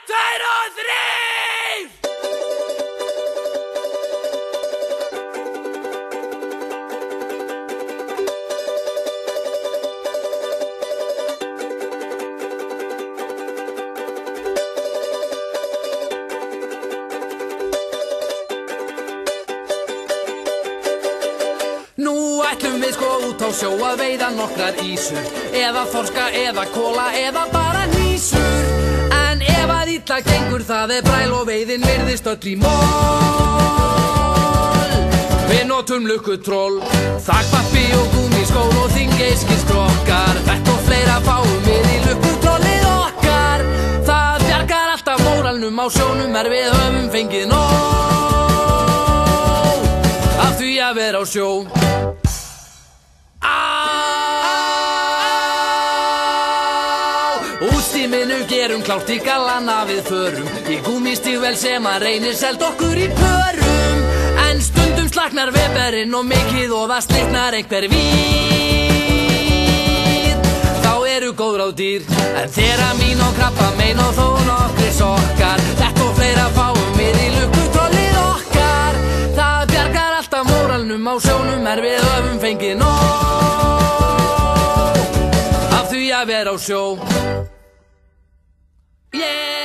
2 og 3! Nú ætlum við sko út á sjó að veiða nokkrar ísur, eða þorska, eða kola, eða bara hnísur. En ef að illa gengur það bræl og veiðin virðist öll í moll. Við notum lukkutroll, þakpappi og gúmmískór og þingeyskir skrokkar. Þetta og fleira fáum við í lukkutrollið okkar. Það bjargar alltaf móralnum á sjónum við höfum fengið nóg af því að vera á sjó. Útstíminu gerum klárt í gallana við förum, í gúmmístígvél sem að reynir selt okkur í pörum. En stundum slaknar veberinn og mikið og það slitnar einhver vír. Þá eru góð ráð dýr, en þeramin og krabbamein og þó nokkrir sokkar. Þetta og fleira fáum við í lukkutrollið okkar. Það bjargar alltaf móralnum á sjónum við höfum fengið nóg af því að vera á sjó. Yeah!